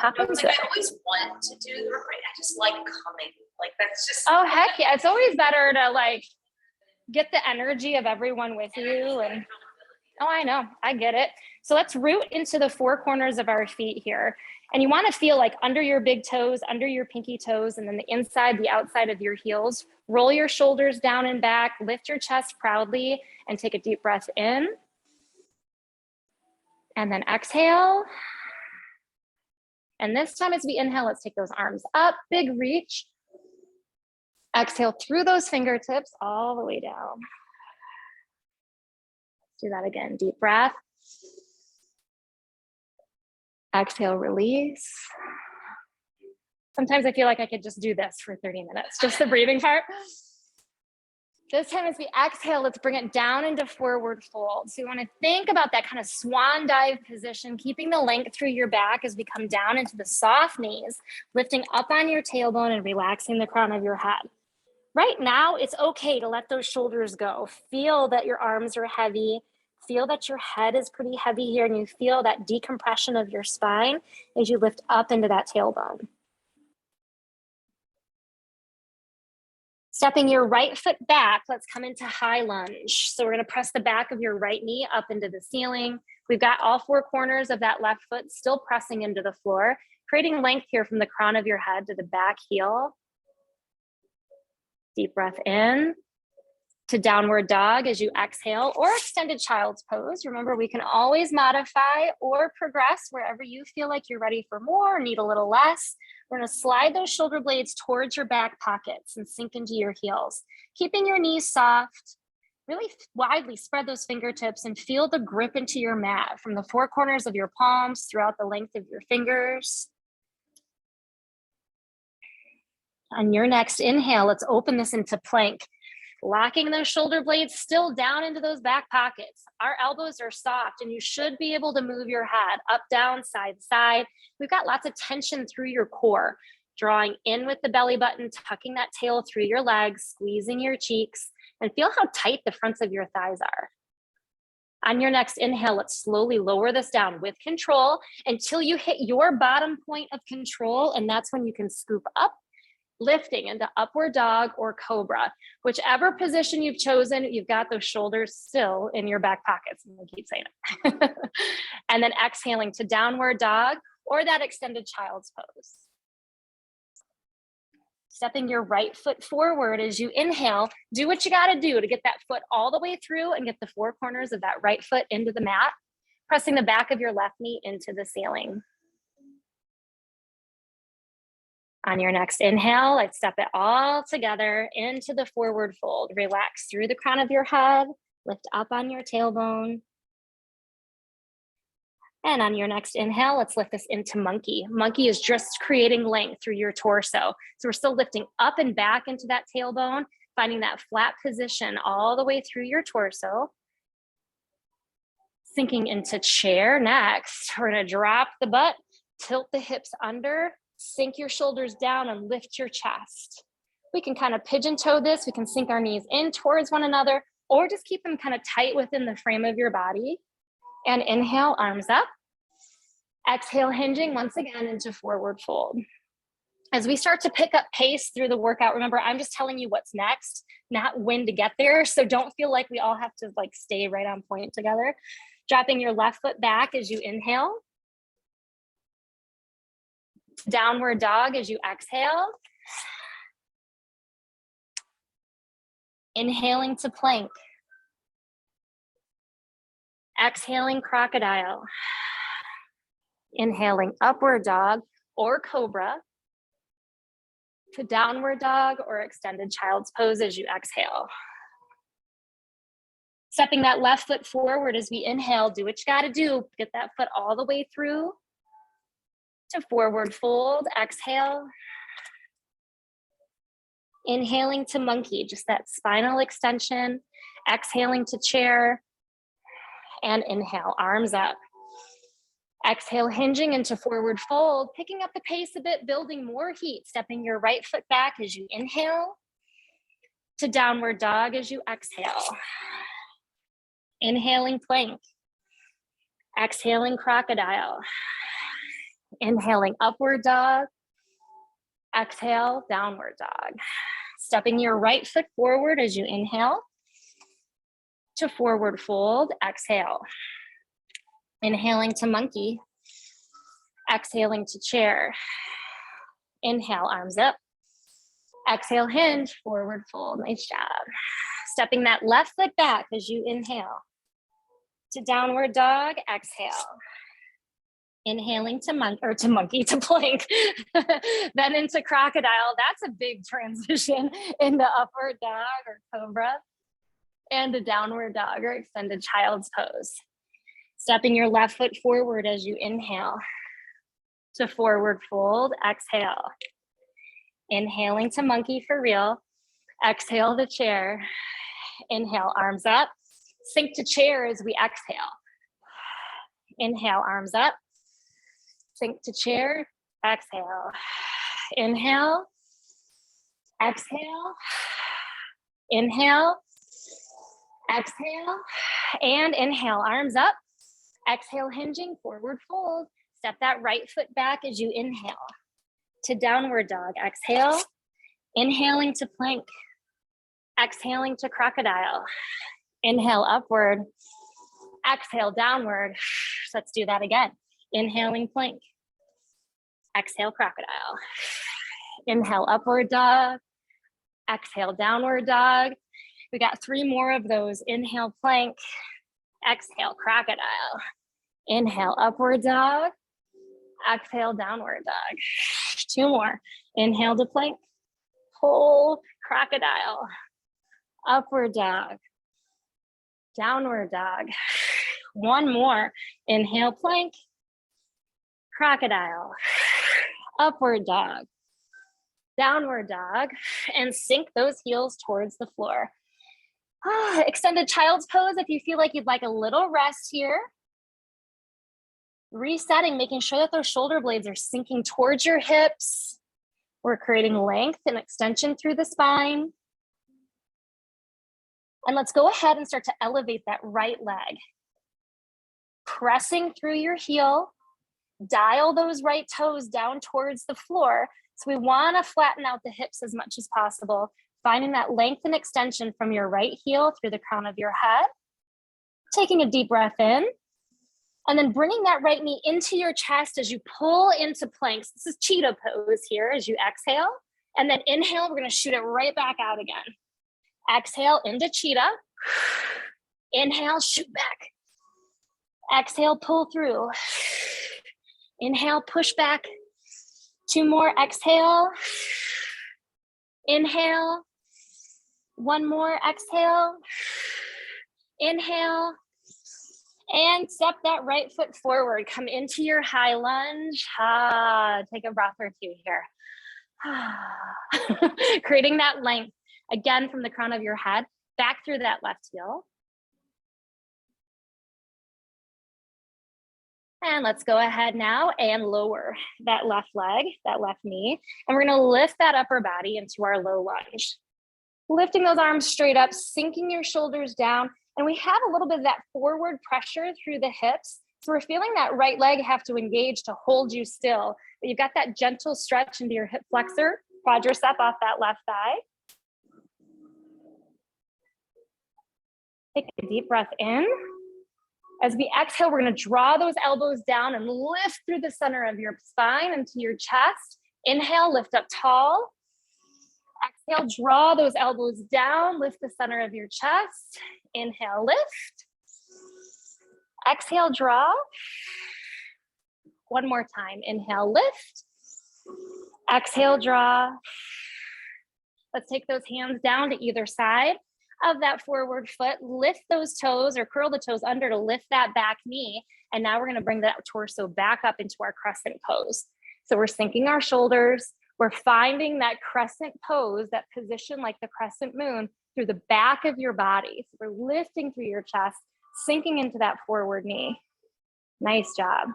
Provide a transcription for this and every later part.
pop I into it. always want to do the recording. I just like coming. Like that's just. Oh, heck yeah. It's always better to like get the energy of everyone with you. And oh, I know, I get it. So let's root into the four corners of our feet here. And you want to feel like under your big toes, under your pinky toes, and then the inside, the outside of your heels. Roll your shoulders down and back, lift your chest proudly, and take a deep breath in. And then exhale. And this time as we inhale, let's take those arms up, big reach. Exhale through those fingertips all the way down. Do that again, deep breath. Exhale, release. Sometimes I feel like I could just do this for 30 minutes, just the breathing part. This time as we exhale, let's bring it down into forward fold. So you want to think about that kind of swan dive position, keeping the length through your back as we come down into the soft knees, lifting up on your tailbone and relaxing the crown of your head. Right now, it's okay to let those shoulders go. Feel that your arms are heavy. Feel that your head is pretty heavy here, and you feel that decompression of your spine as you lift up into that tailbone. Stepping your right foot back, let's come into high lunge. So we're gonna press the back of your right knee up into the ceiling. We've got all four corners of that left foot still pressing into the floor, creating length here from the crown of your head to the back heel. Deep breath in to downward dog as you exhale, or extended child's pose. Remember, we can always modify or progress wherever you feel like you're ready for more or need a little less. We're gonna slide those shoulder blades towards your back pockets and sink into your heels, keeping your knees soft. Really widely spread those fingertips and feel the grip into your mat from the four corners of your palms throughout the length of your fingers. On your next inhale, let's open this into plank. Locking those shoulder blades still down into those back pockets. Our elbows are soft and you should be able to move your head up, down, side to side. We've got lots of tension through your core, drawing in with the belly button, tucking that tail through your legs, squeezing your cheeks, and feel how tight the fronts of your thighs are. On your next inhale, let's slowly lower this down with control until you hit your bottom point of control, and that's when you can scoop up, lifting into upward dog or cobra. Whichever position you've chosen, you've got those shoulders still in your back pockets. I'm gonna keep saying it. And then exhaling to downward dog or that extended child's pose. Stepping your right foot forward as you inhale, do what you gotta do to get that foot all the way through and get the four corners of that right foot into the mat, pressing the back of your left knee into the ceiling. On your next inhale, let's step it all together into the forward fold. Relax through the crown of your head, lift up on your tailbone. And on your next inhale, let's lift this into monkey. Monkey is just creating length through your torso. So we're still lifting up and back into that tailbone, finding that flat position all the way through your torso. Sinking into chair next. We're gonna drop the butt, tilt the hips under, sink your shoulders down and lift your chest. We can kind of pigeon toe this. We can sink our knees in towards one another or just keep them kind of tight within the frame of your body. And inhale, arms up. Exhale, hinging once again into forward fold. As we start to pick up pace through the workout, remember, I'm just telling you what's next, not when to get there. So don't feel like we all have to like stay right on point together. Dropping your left foot back as you inhale. Downward dog as you exhale. Inhaling to plank. Exhaling crocodile. Inhaling upward dog or cobra. To downward dog or extended child's pose as you exhale. Stepping that left foot forward as we inhale, do what you gotta do. Get that foot all the way through to forward fold, exhale. Inhaling to monkey, just that spinal extension. Exhaling to chair. And inhale, arms up. Exhale, hinging into forward fold, picking up the pace a bit, building more heat, stepping your right foot back as you inhale. To downward dog as you exhale. Inhaling plank. Exhaling crocodile. Inhaling upward dog. Exhale, downward dog. Stepping your right foot forward as you inhale to forward fold. Exhale. Inhaling to monkey. Exhaling to chair. Inhale, arms up. Exhale, hinge, forward fold. Nice job. Stepping that left foot back as you inhale to downward dog. Exhale. Inhaling to monkey, to plank, then into crocodile. That's a big transition into upward dog or cobra, and a downward dog or extended child's pose. Stepping your left foot forward as you inhale to forward fold. Exhale. Inhaling to monkey for real. Exhale to chair. Inhale, arms up. Sink to chair as we exhale. Inhale, arms up. Sink to chair. Exhale. Inhale. Exhale. Inhale. Exhale. And inhale, arms up. Exhale, hinging, forward fold. Step that right foot back as you inhale to downward dog. Exhale. Inhaling to plank. Exhaling to crocodile. Inhale, upward. Exhale, downward. So let's do that again. Inhaling, plank. Exhale, crocodile. Inhale, upward dog. Exhale, downward dog. We got 3 more of those. Inhale, plank. Exhale, crocodile. Inhale, upward dog. Exhale, downward dog. 2 more. Inhale to plank. Pull, crocodile. Upward dog. Downward dog. 1 more. Inhale, plank. Crocodile. Upward dog. Downward dog. And sink those heels towards the floor. Extended child's pose if you feel like you'd like a little rest here. Resetting, making sure that those shoulder blades are sinking towards your hips. We're creating length and extension through the spine. And let's go ahead and start to elevate that right leg. Pressing through your heel, dial those right toes down towards the floor. So we want to flatten out the hips as much as possible, finding that length and extension from your right heel through the crown of your head. Taking a deep breath in, and then bringing that right knee into your chest as you pull into planks. This is cheetah pose here as you exhale, and then inhale, we're going to shoot it right back out again. Exhale into cheetah. Inhale, shoot back. Exhale, pull through. Inhale, push back. 2 more, exhale. Inhale. 1 more, exhale. Inhale. And step that right foot forward. Come into your high lunge. Take a breath or 2 here. Creating that length, again, from the crown of your head, back through that left heel. And let's go ahead now and lower that left leg, that left knee. And we're gonna lift that upper body into our low lunge. Lifting those arms straight up, sinking your shoulders down. And we have a little bit of that forward pressure through the hips. So we're feeling that right leg have to engage to hold you still. But you've got that gentle stretch into your hip flexor, quadricep off that left thigh. Take a deep breath in. As we exhale, we're gonna draw those elbows down and lift through the center of your spine into your chest. Inhale, lift up tall. Exhale, draw those elbows down, lift the center of your chest. Inhale, lift. Exhale, draw. 1 more time. Inhale, lift. Exhale, draw. Let's take those hands down to either side of that forward foot. Lift those toes or curl the toes under to lift that back knee. And now we're going to bring that torso back up into our crescent pose. So we're sinking our shoulders. We're finding that crescent pose, that position like the crescent moon through the back of your body. So we're lifting through your chest, sinking into that forward knee. Nice job.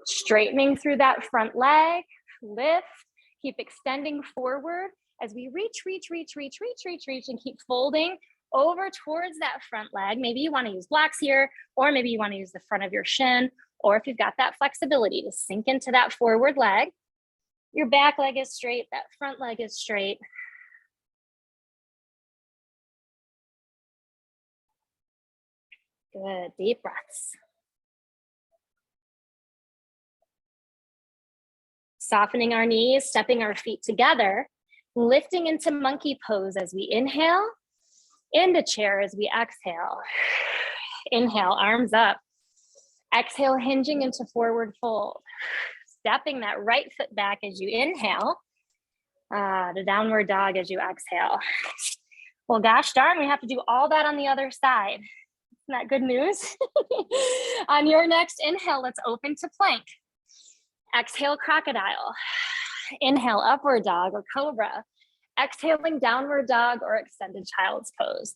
Straightening through that front leg, lift, keep extending forward as we reach, and keep folding over towards that front leg. Maybe you want to use blocks here, or maybe you want to use the front of your shin, or if you've got that flexibility to sink into that forward leg, your back leg is straight, that front leg is straight. Good, deep breaths. Softening our knees, stepping our feet together, lifting into monkey pose as we inhale, into chair as we exhale. Inhale, arms up. Exhale, hinging into forward fold. Stepping that right foot back as you inhale, to downward dog as you exhale. Well, gosh darn, we have to do all that on the other side. Isn't that good news? On your next inhale, let's open to plank. Exhale, crocodile. Inhale, upward dog or cobra. Exhaling, downward dog or extended child's pose.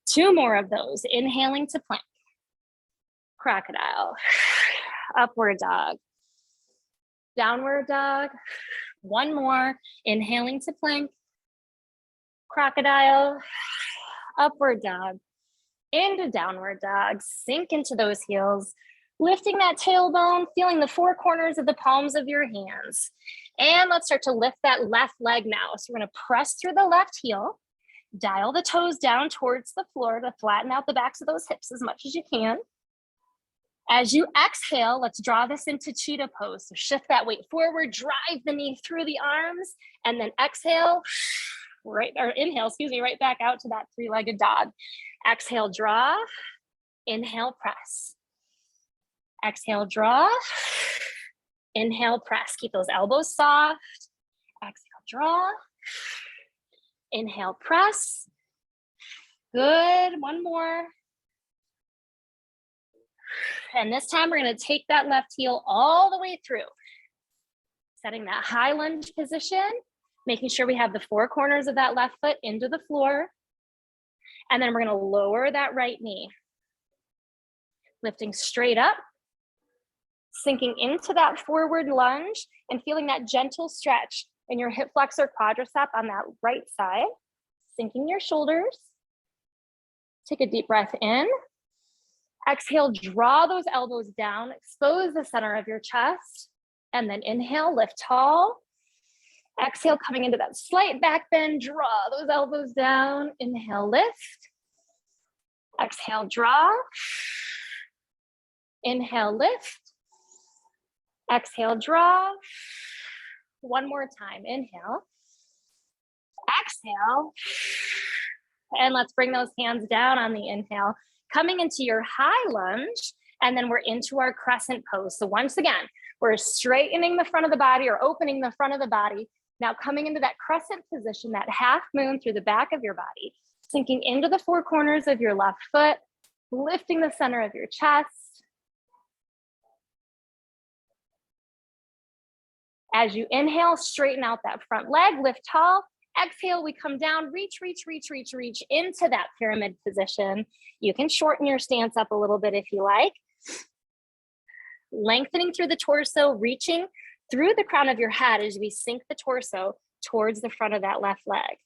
2 more of those. Inhaling to plank. Crocodile. Upward dog. Downward dog. 1 more. Inhaling to plank. Crocodile. Upward dog. Into downward dog. Sink into those heels. Lifting that tailbone, feeling the 4 corners of the palms of your hands. And let's start to lift that left leg now. So we're gonna press through the left heel, dial the toes down towards the floor to flatten out the backs of those hips as much as you can. As you exhale, let's draw this into cheetah pose. So shift that weight forward, drive the knee through the arms, and then exhale, inhale, right back out to that 3-legged dog. Exhale, draw, inhale, press. Exhale, draw, inhale, press. Keep those elbows soft. Exhale, draw, inhale, press. Good, 1 more. And this time we're gonna take that left heel all the way through. Setting that high lunge position, making sure we have the 4 corners of that left foot into the floor. And then we're gonna lower that right knee. Lifting straight up, sinking into that forward lunge and feeling that gentle stretch in your hip flexor quadricep on that right side. Sinking your shoulders. Take a deep breath in. Exhale, draw those elbows down, expose the center of your chest, and then inhale, lift tall. Exhale, coming into that slight back bend, draw those elbows down. Inhale, lift. Exhale, draw. Inhale, lift. Exhale, draw. 1 more time. Inhale. Exhale. And let's bring those hands down on the inhale. Coming into your high lunge, and then we're into our crescent pose. So once again, we're straightening the front of the body or opening the front of the body. Now coming into that crescent position, that half moon through the back of your body, sinking into the 4 corners of your left foot, lifting the center of your chest. As you inhale, straighten out that front leg, lift tall. Exhale, we come down, reach into that pyramid position. You can shorten your stance up a little bit if you like. Lengthening through the torso, reaching through the crown of your head as we sink the torso towards the front of that left leg.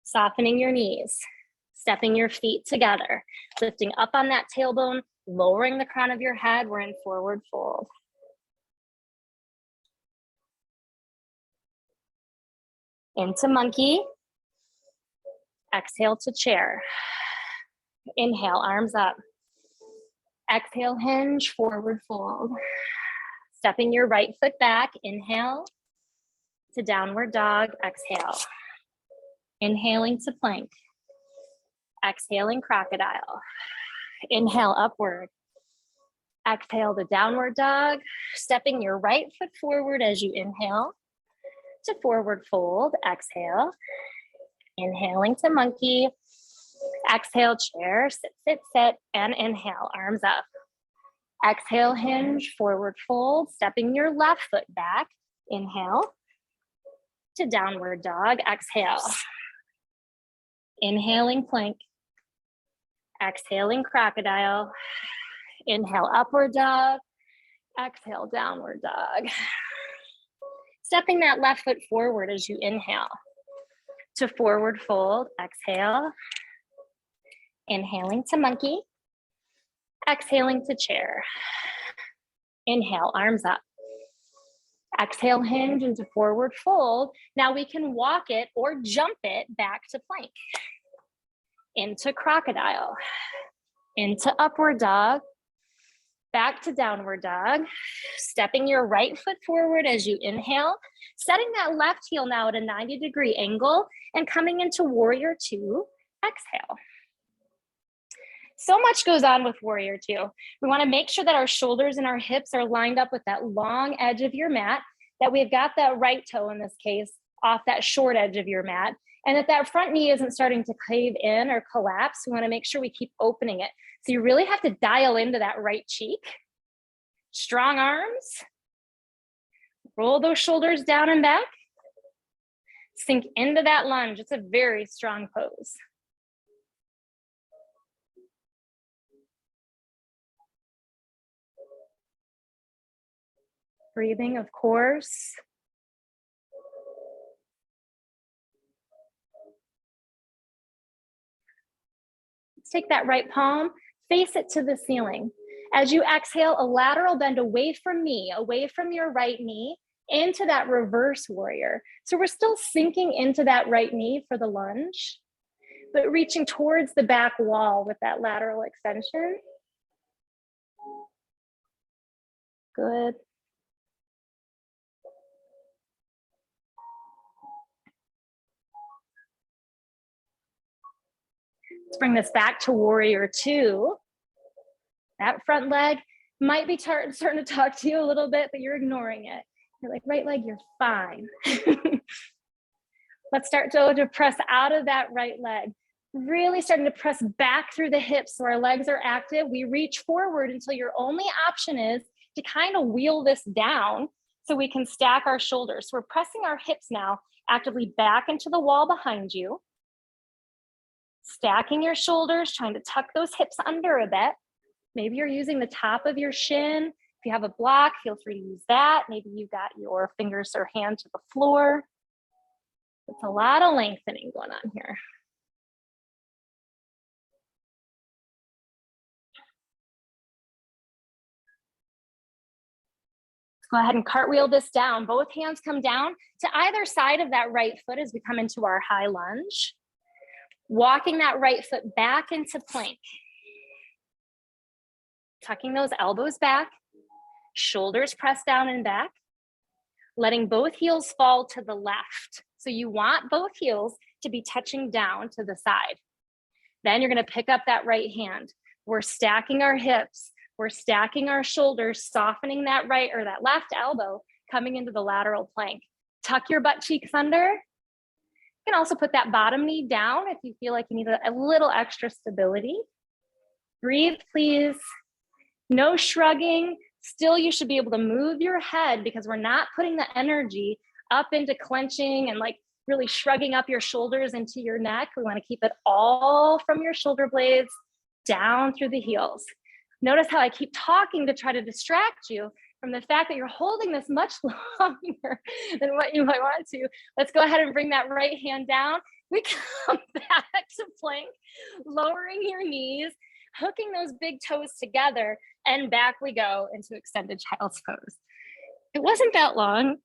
Softening your knees, stepping your feet together, lifting up on that tailbone, lowering the crown of your head. We're in forward fold. Into monkey. Exhale to chair. Inhale, arms up. Exhale, hinge, forward fold. Stepping your right foot back. Inhale to downward dog. Exhale. Inhaling to plank. Exhaling, crocodile. Inhale, upward. Exhale to downward dog. Stepping your right foot forward as you inhale to forward fold. Exhale. Inhaling to monkey. Exhale, chair, sit, and inhale, arms up. Exhale, hinge, forward fold, stepping your left foot back. Inhale to downward dog. Exhale. Inhaling plank. Exhaling crocodile. Inhale, upward dog. Exhale, downward dog. Stepping that left foot forward as you inhale. To forward fold, exhale. Inhaling to monkey. Exhaling to chair. Inhale, arms up. Exhale, hinge into forward fold. Now we can walk it or jump it back to plank. Into crocodile. Into upward dog. Back to downward dog. Stepping your right foot forward as you inhale. Setting that left heel now at a 90-degree angle and coming into warrior two. Exhale. So much goes on with warrior two. We want to make sure that our shoulders and our hips are lined up with that long edge of your mat, that we've got that right toe in this case off that short edge of your mat, and that front knee isn't starting to cave in or collapse. We want to make sure we keep opening it. So you really have to dial into that right cheek. Strong arms. Roll those shoulders down and back. Sink into that lunge. It's a very strong pose. Breathing, of course. Let's take that right palm, face it to the ceiling. As you exhale, a lateral bend away from me, away from your right knee, into that reverse warrior. So we're still sinking into that right knee for the lunge, but reaching towards the back wall with that lateral extension. Good. Let's bring this back to warrior two. That front leg might be starting to talk to you a little bit, but you're ignoring it. You're like, right leg, you're fine. Let's start to press out of that right leg. Really starting to press back through the hips so our legs are active. We reach forward until your only option is to kind of wheel this down so we can stack our shoulders. So we're pressing our hips now actively back into the wall behind you. Stacking your shoulders, trying to tuck those hips under a bit. Maybe you're using the top of your shin. If you have a block, feel free to use that. Maybe you got your fingers or hand to the floor. It's a lot of lengthening going on here. Let's go ahead and cartwheel this down. Both hands come down to either side of that right foot as we come into our high lunge. Walking that right foot back into plank. Tucking those elbows back, shoulders pressed down and back, letting both heels fall to the left. So you want both heels to be touching down to the side. Then you're gonna pick up that right hand. We're stacking our hips, we're stacking our shoulders, softening that right or that left elbow, coming into the lateral plank. Tuck your butt cheeks under. You can also put that bottom knee down if you feel like you need a little extra stability. Breathe, please. No shrugging. Still, you should be able to move your head because we're not putting the energy up into clenching and like really shrugging up your shoulders into your neck. We want to keep it all from your shoulder blades down through the heels. Notice how I keep talking to try to distract you from the fact that you're holding this much longer than what you might want to. Let's go ahead and bring that right hand down. We come back to plank, lowering your knees, hooking those big toes together, and back we go into extended child's pose. It wasn't that long.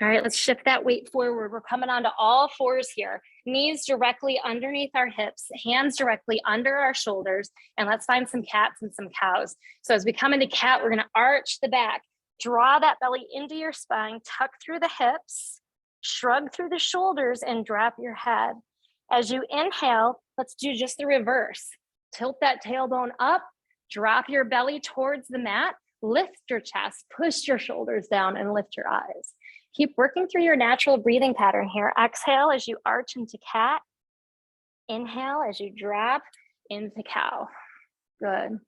All right, let's shift that weight forward. We're coming onto all fours here. Knees directly underneath our hips, hands directly under our shoulders, and let's find some cats and some cows. So as we come into cat, we're gonna arch the back, draw that belly into your spine, tuck through the hips, shrug through the shoulders, and drop your head. As you inhale, let's do just the reverse. Tilt that tailbone up, drop your belly towards the mat, lift your chest, push your shoulders down, and lift your eyes. Keep working through your natural breathing pattern here. Exhale as you arch into cat. Inhale as you drop into cow. Good.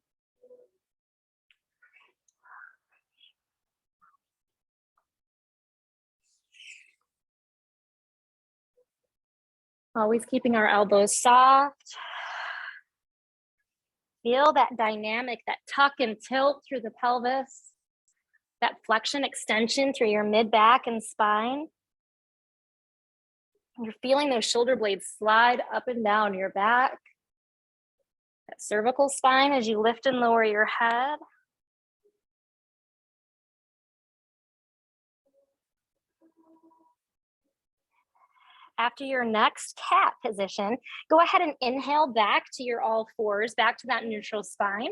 Always keeping our elbows soft. Feel that dynamic, that tuck and tilt through the pelvis, that flexion extension through your mid-back and spine. You're feeling those shoulder blades slide up and down your back, that cervical spine as you lift and lower your head. After your next cat position, go ahead and inhale back to your all fours, back to that neutral spine.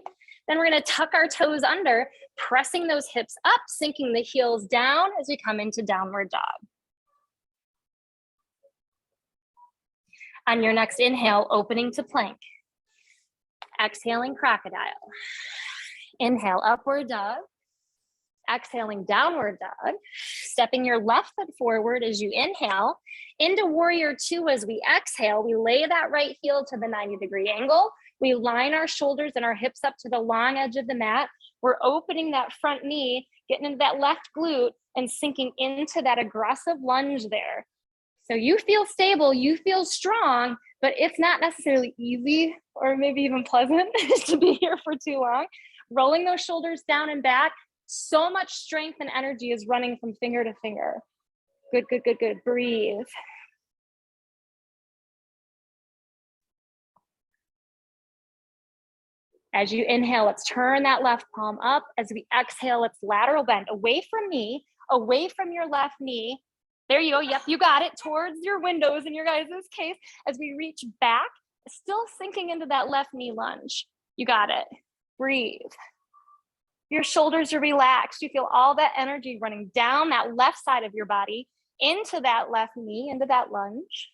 Then we're going to tuck our toes under, pressing those hips up, sinking the heels down as we come into downward dog. On your next inhale, opening to plank. Exhaling crocodile. Inhale, upward dog. Exhaling, downward dog. Stepping your left foot forward as you inhale. Into warrior two as we exhale. We lay that right heel to the 90-degree angle. We line our shoulders and our hips up to the long edge of the mat. We're opening that front knee, getting into that left glute and sinking into that aggressive lunge there. So you feel stable, you feel strong, but it's not necessarily easy or maybe even pleasant to be here for too long. Rolling those shoulders down and back. So much strength and energy is running from finger to finger. Good, good, good, good. Breathe. As you inhale, let's turn that left palm up. As we exhale, let's lateral bend away from me, away from your left knee. There you go. Yep, you got it. Towards your windows in your guys' case. As we reach back, still sinking into that left knee lunge. You got it. Breathe. Your shoulders are relaxed. You feel all that energy running down that left side of your body into that left knee, into that lunge.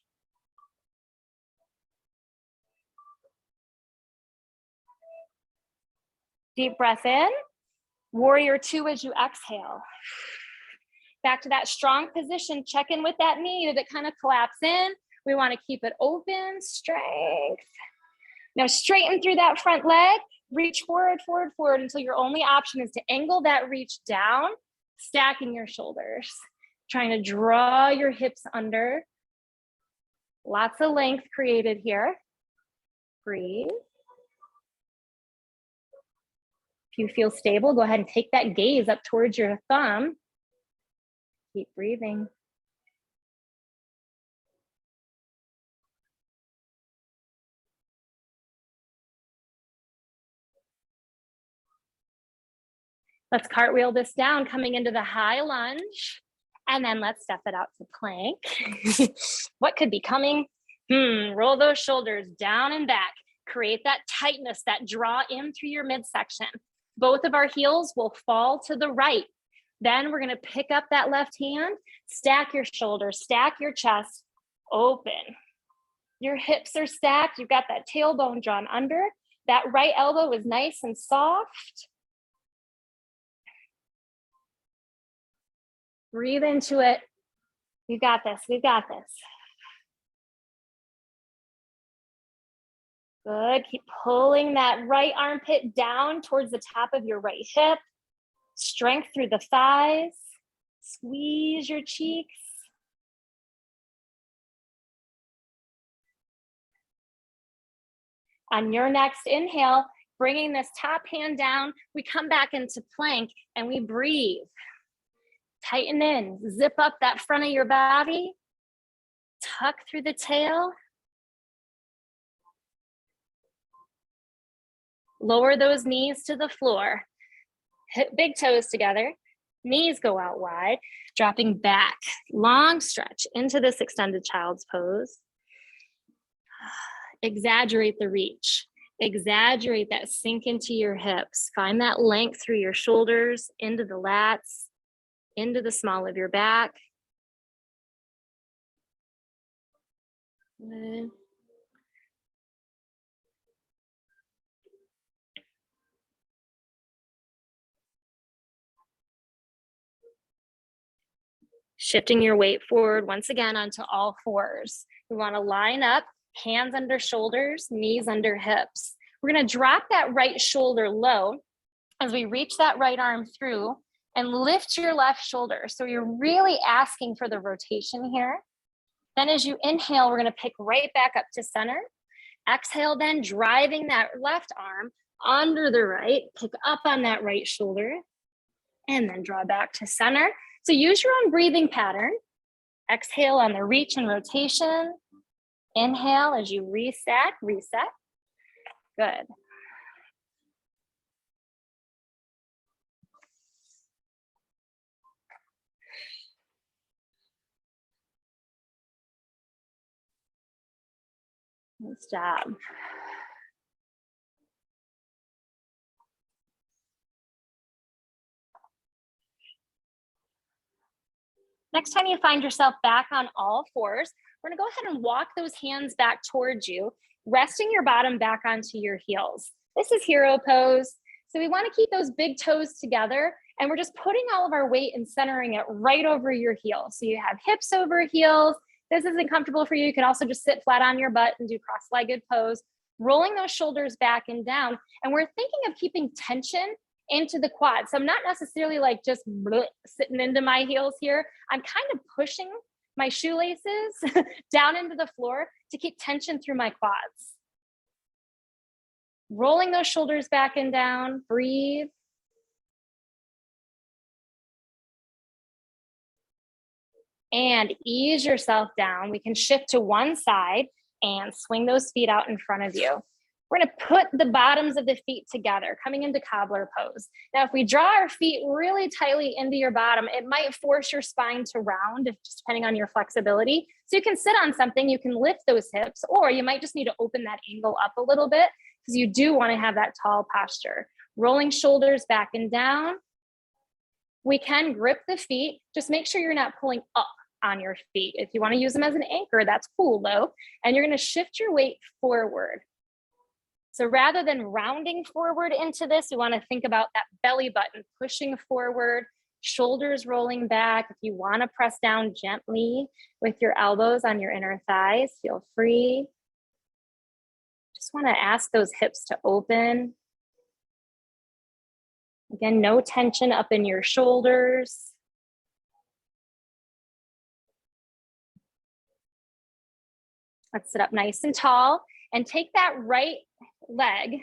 Deep breath in. Warrior two as you exhale. Back to that strong position. Check in with that knee. Did it kind of collapse in? We want to keep it open. Strength. Now straighten through that front leg. Reach forward, forward, forward until your only option is to angle that reach down, stacking your shoulders. Trying to draw your hips under. Lots of length created here. Breathe. If you feel stable, go ahead and take that gaze up towards your thumb. Keep breathing. Let's cartwheel this down, coming into the high lunge. And then let's step it out to plank. What could be coming? Roll those shoulders down and back. Create that tightness, that draw in through your midsection. Both of our heels will fall to the right. Then we're going to pick up that left hand, stack your shoulders, stack your chest, open. Your hips are stacked. You've got that tailbone drawn under. That right elbow is nice and soft. Breathe into it. You got this. We got this. Good. Keep pulling that right armpit down towards the top of your right hip. Strength through the thighs. Squeeze your cheeks. On your next inhale, bringing this top hand down, we come back into plank and we breathe. Tighten in, zip up that front of your body, tuck through the tail. Lower those knees to the floor. Hip big toes together, knees go out wide, dropping back, long stretch into this extended child's pose. Exaggerate the reach. Exaggerate that sink into your hips. Find that length through your shoulders, into the lats, into the small of your back. Good. Shifting your weight forward once again onto all fours. We want to line up, hands under shoulders, knees under hips. We're going to drop that right shoulder low as we reach that right arm through and lift your left shoulder. So you're really asking for the rotation here. Then as you inhale, we're gonna pick right back up to center. Exhale, then driving that left arm under the right, pick up on that right shoulder, and then draw back to center. So use your own breathing pattern. Exhale on the reach and rotation. Inhale as you reset. Good. Nice job. Next time you find yourself back on all fours, we're gonna go ahead and walk those hands back towards you, resting your bottom back onto your heels. This is hero pose. So we wanna keep those big toes together, and we're just putting all of our weight and centering it right over your heels. So you have hips over heels. This isn't comfortable for you. You can also just sit flat on your butt and do cross-legged pose, rolling those shoulders back and down. And we're thinking of keeping tension into the quads. So I'm not necessarily like just sitting into my heels here. I'm kind of pushing my shoelaces down into the floor to keep tension through my quads. Rolling those shoulders back and down, breathe. And ease yourself down. We can shift to one side and swing those feet out in front of you. We're gonna put the bottoms of the feet together, coming into cobbler pose. Now, if we draw our feet really tightly into your bottom, it might force your spine to round, just depending on your flexibility. So you can sit on something, you can lift those hips, or you might just need to open that angle up a little bit because you do wanna have that tall posture. Rolling shoulders back and down. We can grip the feet, just make sure you're not pulling up on your feet. If you wanna use them as an anchor, that's cool though. And you're gonna shift your weight forward. So rather than rounding forward into this, we want to think about that belly button pushing forward, shoulders rolling back. If you want to press down gently with your elbows on your inner thighs, feel free. Just want to ask those hips to open. Again, no tension up in your shoulders. Let's sit up nice and tall and take that right leg,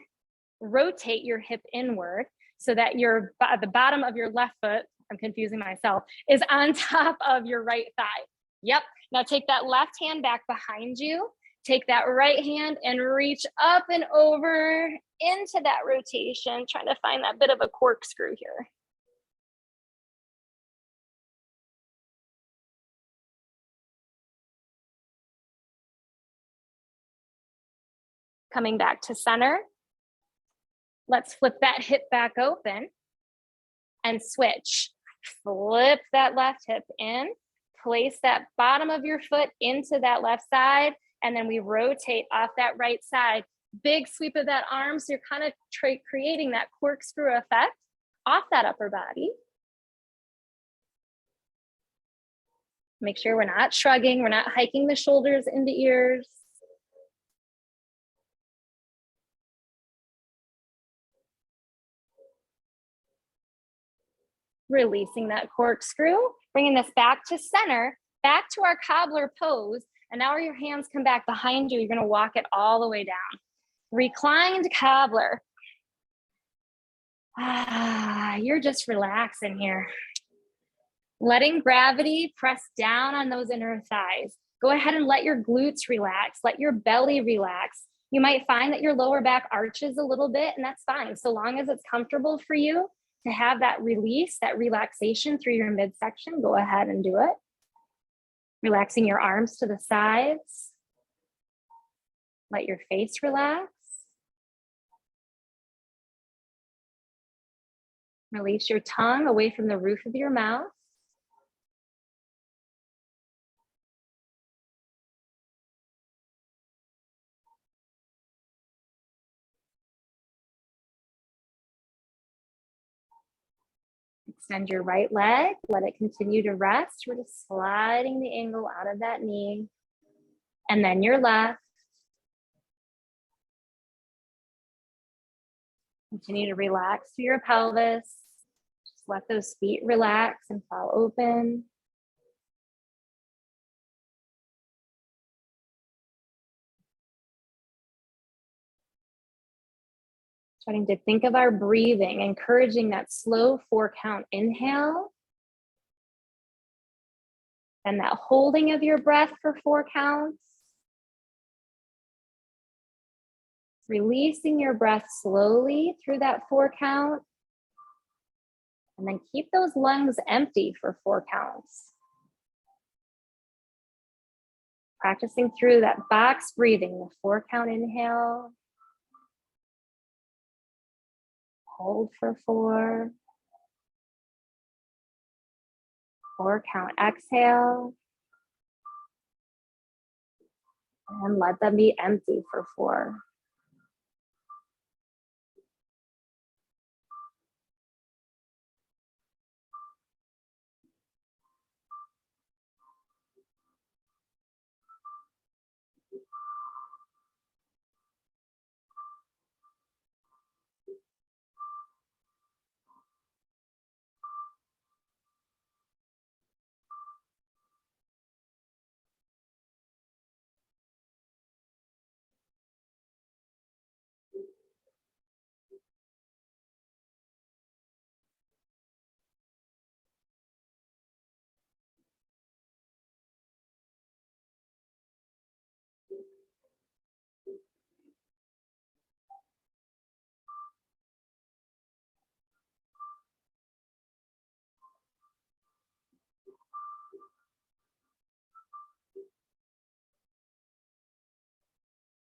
rotate your hip inward so that the bottom of your left foot, I'm confusing myself, is on top of your right thigh. Yep. Now take that left hand back behind you. Take that right hand and reach up and over into that rotation, trying to find that bit of a corkscrew here. Coming back to center. Let's flip that hip back open and switch. Flip that left hip in, place that bottom of your foot into that left side, and then we rotate off that right side. Big sweep of that arm, so you're kind of creating that corkscrew effect off that upper body. Make sure we're not shrugging, we're not hiking the shoulders into ears. Releasing that corkscrew, bringing this back to center, back to our cobbler pose. And now your hands come back behind you. You're gonna walk it all the way down. Reclined cobbler. You're just relaxing here. Letting gravity press down on those inner thighs. Go ahead and let your glutes relax, let your belly relax. You might find that your lower back arches a little bit, and that's fine. So long as it's comfortable for you to have that release, that relaxation through your midsection, go ahead and do it. Relaxing your arms to the sides. Let your face relax. Release your tongue away from the roof of your mouth. Extend your right leg, let it continue to rest. We're just sliding the angle out of that knee. And then your left. Continue to relax through your pelvis. Just let those feet relax and fall open. Starting to think of our breathing, encouraging that slow 4 count inhale. And that holding of your breath for 4 counts. Releasing your breath slowly through that 4 count. And then keep those lungs empty for 4 counts. Practicing through that box breathing, the 4 count inhale. Hold for 4. 4 count exhale. And let them be empty for 4.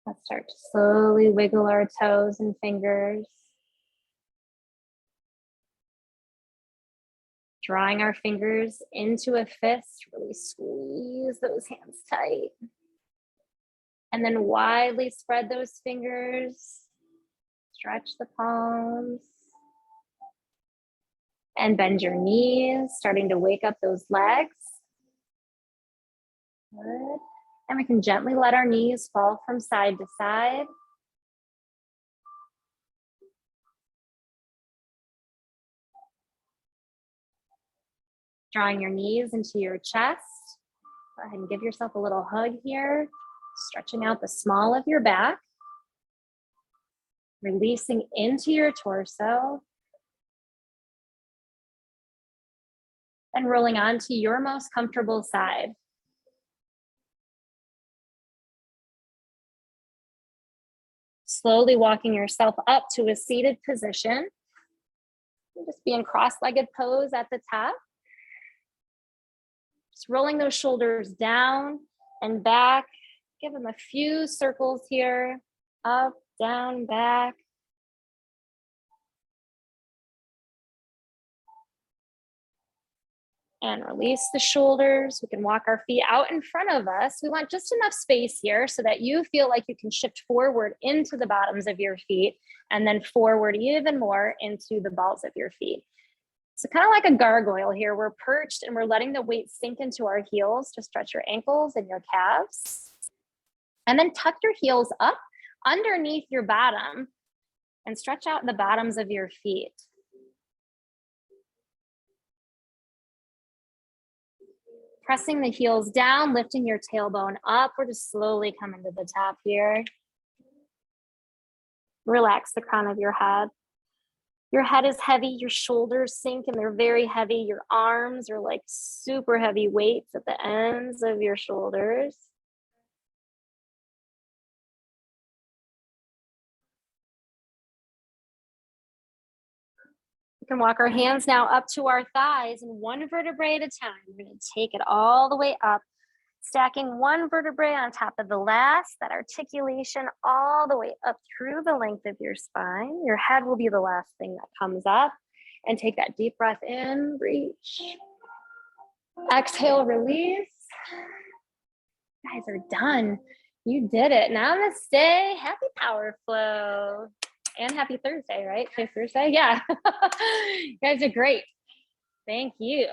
Let's start to slowly wiggle our toes and fingers. Drawing our fingers into a fist, really squeeze those hands tight. And then widely spread those fingers. Stretch the palms. And bend your knees, starting to wake up those legs. Good. And we can gently let our knees fall from side to side. Drawing your knees into your chest. Go ahead and give yourself a little hug here. Stretching out the small of your back. Releasing into your torso. And rolling onto your most comfortable side. Slowly walking yourself up to a seated position. Just be in cross-legged pose at the top. Just rolling those shoulders down and back. Give them a few circles here. Up, down, back. And release the shoulders. We can walk our feet out in front of us. We want just enough space here so that you feel like you can shift forward into the bottoms of your feet and then forward even more into the balls of your feet. So kind of like a gargoyle here. We're perched and we're letting the weight sink into our heels to stretch your ankles and your calves. And then tuck your heels up underneath your bottom and stretch out the bottoms of your feet. Pressing the heels down, lifting your tailbone up. We're just slowly coming to the top here. Relax the crown of your head. Your head is heavy, your shoulders sink and they're very heavy. Your arms are like super heavy weights at the ends of your shoulders. We can walk our hands now up to our thighs and one vertebrae at a time. We're going to take it all the way up, stacking one vertebrae on top of the last, that articulation all the way up through the length of your spine. Your head will be the last thing that comes up. And take that deep breath in, reach. Exhale, release. You guys are done. You did it. Namaste. Happy power flow. And happy Thursday, right? Today's Thursday? Yeah. You guys are great. Thank you.